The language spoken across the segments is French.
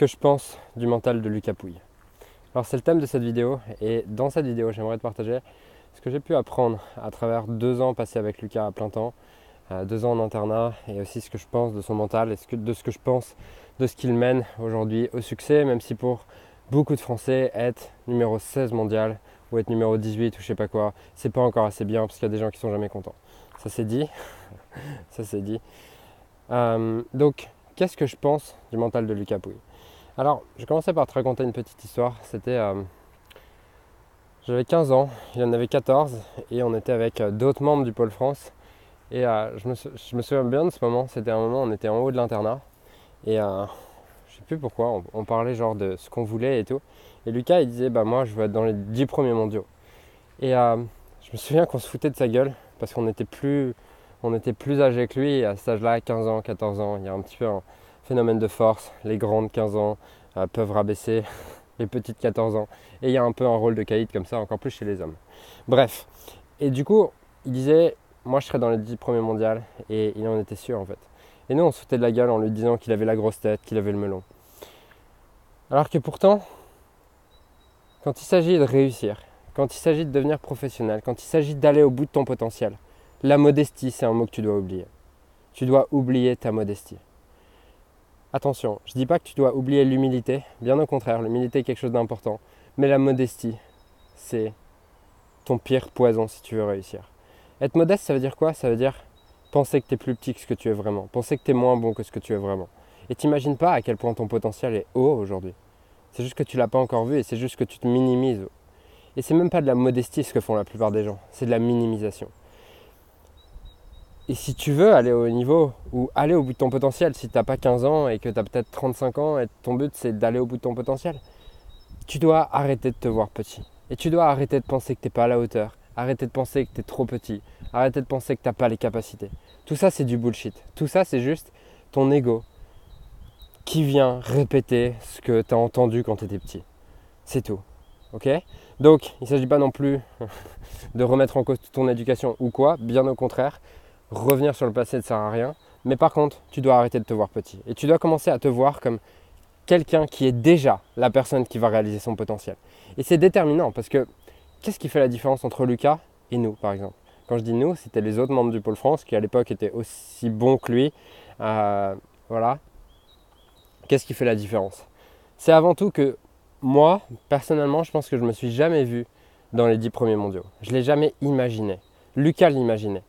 que je pense du mental de Lucas Pouille. Alors c'est le thème de cette vidéo et dans cette vidéo j'aimerais te partager ce que j'ai pu apprendre à travers 2 ans passés avec Lucas à plein temps, 2 ans en internat, et aussi ce que je pense de son mental et de ce que je pense de ce qu'il mène aujourd'hui au succès, même si pour beaucoup de Français être numéro 16 mondial ou être numéro 18 ou je sais pas quoi, c'est pas encore assez bien parce qu'il y a des gens qui sont jamais contents. Ça c'est dit, ça c'est dit. Donc qu'est-ce que je pense du mental de Lucas Pouille? Alors, je commençais par te raconter une petite histoire. J'avais 15 ans, il en avait 14 et on était avec d'autres membres du Pôle France. Et je me souviens bien de ce moment. C'était un moment où on était en haut de l'internat et je sais plus pourquoi, on parlait genre de ce qu'on voulait et tout. Et Lucas il disait bah moi je veux être dans les 10 premiers mondiaux. Et je me souviens qu'on se foutait de sa gueule parce qu'on était plus âgés que lui. Et à cet âge-là, 15 ans, 14 ans, il y a un petit peu un phénomène de force. Les grandes 15 ans peuvent rabaisser les petites 14 ans. Et il y a un peu un rôle de caïd comme ça, encore plus chez les hommes. Bref. Et du coup, il disait, moi je serais dans les 10 premiers mondiales. Et il en était sûr en fait. Et nous, on se foutait de la gueule en lui disant qu'il avait la grosse tête, qu'il avait le melon. Alors que pourtant, quand il s'agit de réussir, quand il s'agit de devenir professionnel, quand il s'agit d'aller au bout de ton potentiel, la modestie, c'est un mot que tu dois oublier. Tu dois oublier ta modestie. Attention, je ne dis pas que tu dois oublier l'humilité, bien au contraire, l'humilité est quelque chose d'important. Mais la modestie, c'est ton pire poison si tu veux réussir. Être modeste, ça veut dire quoi? Ça veut dire penser que tu es plus petit que ce que tu es vraiment, penser que tu es moins bon que ce que tu es vraiment. Et t'imagines pas à quel point ton potentiel est haut aujourd'hui. C'est juste que tu l'as pas encore vu et c'est juste que tu te minimises. Et c'est même pas de la modestie ce que font la plupart des gens, c'est de la minimisation. Et si tu veux aller au niveau ou aller au bout de ton potentiel, si tu n'as pas 15 ans et que tu as peut-être 35 ans et ton but c'est d'aller au bout de ton potentiel, tu dois arrêter de te voir petit. Et tu dois arrêter de penser que tu n'es pas à la hauteur, arrêter de penser que tu es trop petit, arrêter de penser que tu n'as pas les capacités. Tout ça c'est du bullshit. Tout ça c'est juste ton ego qui vient répéter ce que tu as entendu quand tu étais petit. C'est tout. Ok? Donc il ne s'agit pas non plus de remettre en cause ton éducation ou quoi, bien au contraire. Revenir sur le passé ne sert à rien, mais par contre, tu dois arrêter de te voir petit. Et tu dois commencer à te voir comme quelqu'un qui est déjà la personne qui va réaliser son potentiel. Et c'est déterminant parce que qu'est-ce qui fait la différence entre Lucas et nous, par exemple? Quand je dis nous, c'était les autres membres du Pôle France qui à l'époque étaient aussi bons que lui. Voilà. Qu'est-ce qui fait la différence? C'est avant tout que moi, personnellement, je pense que je ne me suis jamais vu dans les 10 premiers mondiaux. Je ne l'ai jamais imaginé. Lucas l'imaginait.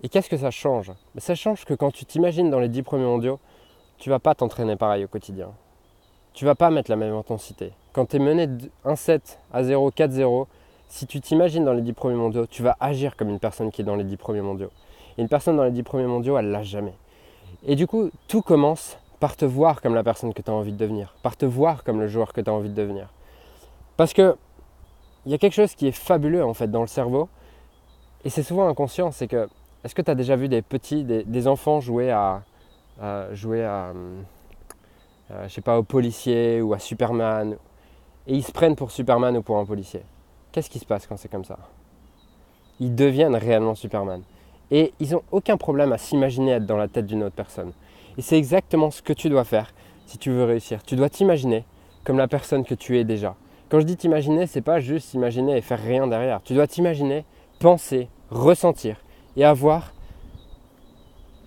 Et qu'est-ce que ça change? Ça change que quand tu t'imagines dans les 10 premiers mondiaux, tu ne vas pas t'entraîner pareil au quotidien. Tu ne vas pas mettre la même intensité. Quand tu es mené 1-7 à 0, 4-0, si tu t'imagines dans les 10 premiers mondiaux, tu vas agir comme une personne qui est dans les 10 premiers mondiaux. Et une personne dans les 10 premiers mondiaux, elle ne l'a jamais. Et du coup, tout commence par te voir comme la personne que tu as envie de devenir, par te voir comme le joueur que tu as envie de devenir. Parce que il y a quelque chose qui est fabuleux en fait dans le cerveau, et c'est souvent inconscient, c'est que est-ce que tu as déjà vu des enfants jouer je sais pas, au policier ou à Superman, et ils se prennent pour Superman ou pour un policier? Qu'est-ce qui se passe quand c'est comme ça? Ils deviennent réellement Superman. Et ils n'ont aucun problème à s'imaginer être dans la tête d'une autre personne. Et c'est exactement ce que tu dois faire si tu veux réussir. Tu dois t'imaginer comme la personne que tu es déjà. Quand je dis t'imaginer, c'est pas juste s'imaginer et faire rien derrière. Tu dois t'imaginer, penser, ressentir et avoir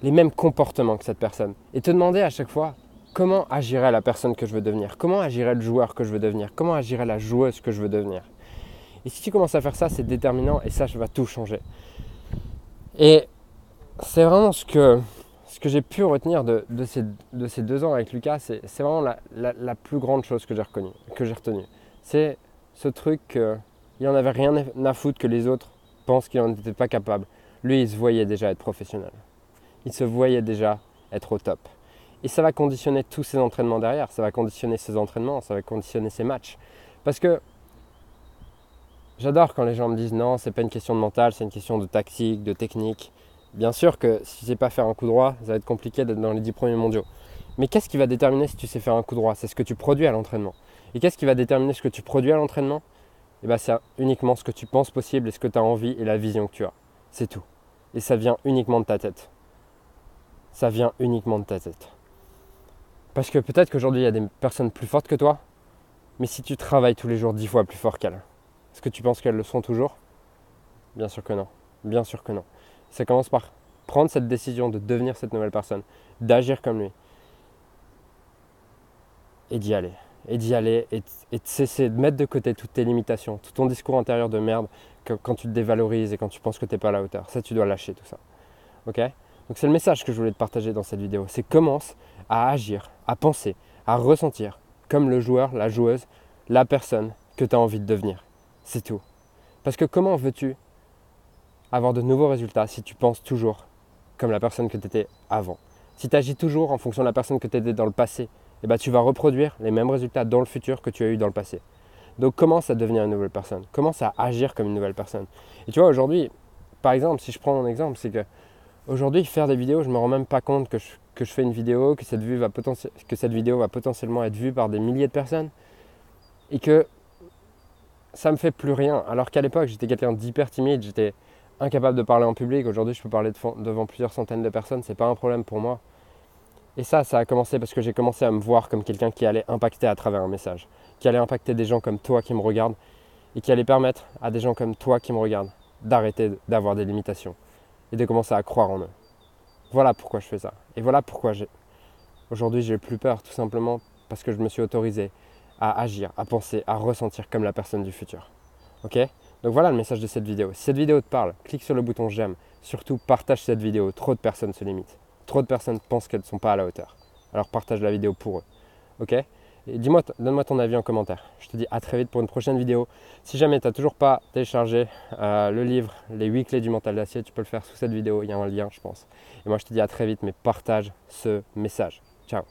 les mêmes comportements que cette personne. Et te demander à chaque fois comment agirait la personne que je veux devenir, comment agirait le joueur que je veux devenir, comment agirait la joueuse que je veux devenir. Et si tu commences à faire ça, c'est déterminant et ça va tout changer. Et c'est vraiment ce que j'ai pu retenir de ces 2 ans avec Lucas, c'est vraiment la plus grande chose que j'ai retenue. C'est ce truc qu'il n'en avait rien à foutre que les autres pensent qu'il n'en était pas capable. Lui, il se voyait déjà être professionnel. Il se voyait déjà être au top. Et ça va conditionner tous ses entraînements derrière, ça va conditionner ses entraînements, ça va conditionner ses matchs. Parce que j'adore quand les gens me disent non, c'est pas une question de mental, c'est une question de tactique, de technique. Bien sûr que si tu sais pas faire un coup droit, ça va être compliqué d'être dans les 10 premiers mondiaux. Mais qu'est-ce qui va déterminer si tu sais faire un coup droit? C'est ce que tu produis à l'entraînement. Et qu'est-ce qui va déterminer ce que tu produis à l'entraînement? C'est uniquement ce que tu penses possible et ce que tu as envie et la vision que tu as. C'est tout. Et ça vient uniquement de ta tête. Ça vient uniquement de ta tête. Parce que peut-être qu'aujourd'hui, il y a des personnes plus fortes que toi, mais si tu travailles tous les jours 10 fois plus fort qu'elles, est-ce que tu penses qu'elles le sont toujours? Bien sûr que non. Bien sûr que non. Ça commence par prendre cette décision de devenir cette nouvelle personne, d'agir comme lui, et d'y aller. Et d'y aller et de cesser de mettre de côté toutes tes limitations, tout ton discours intérieur de merde, quand tu te dévalorises et quand tu penses que tu n'es pas à la hauteur. Ça, tu dois lâcher tout ça. Ok? Donc c'est le message que je voulais te partager dans cette vidéo. C'est commence à agir, à penser, à ressentir comme le joueur, la joueuse, la personne que tu as envie de devenir. C'est tout. Parce que comment veux-tu avoir de nouveaux résultats si tu penses toujours comme la personne que tu étais avant? Si tu agis toujours en fonction de la personne que tu étais dans le passé, eh ben, tu vas reproduire les mêmes résultats dans le futur que tu as eu dans le passé. Donc commence à devenir une nouvelle personne. Commence à agir comme une nouvelle personne. Et tu vois, aujourd'hui, par exemple, si je prends mon exemple, c'est que aujourd'hui, faire des vidéos, je ne me rends même pas compte que je fais une vidéo, que cette vidéo va potentiellement être vue par des milliers de personnes et que ça ne me fait plus rien. Alors qu'à l'époque, j'étais quelqu'un d'hyper timide, j'étais incapable de parler en public. Aujourd'hui, je peux parler devant plusieurs centaines de personnes, c'est pas un problème pour moi. Et ça a commencé parce que j'ai commencé à me voir comme quelqu'un qui allait impacter à travers un message, qui allait impacter des gens comme toi qui me regardent et qui allait permettre à des gens comme toi qui me regardent d'arrêter d'avoir des limitations et de commencer à croire en eux. Voilà pourquoi je fais ça. Et voilà pourquoi aujourd'hui j'ai plus peur, tout simplement parce que je me suis autorisé à agir, à penser, à ressentir comme la personne du futur. Ok? Donc voilà le message de cette vidéo. Si cette vidéo te parle, clique sur le bouton j'aime. Surtout partage cette vidéo, trop de personnes se limitent. Trop de personnes pensent qu'elles ne sont pas à la hauteur. Alors partage la vidéo pour eux. Ok? Et donne-moi ton avis en commentaire. Je te dis à très vite pour une prochaine vidéo. Si jamais tu n'as toujours pas téléchargé le livre, les 8 clés du mental d'acier, tu peux le faire sous cette vidéo. Il y a un lien, je pense. Et moi, je te dis à très vite, mais partage ce message. Ciao.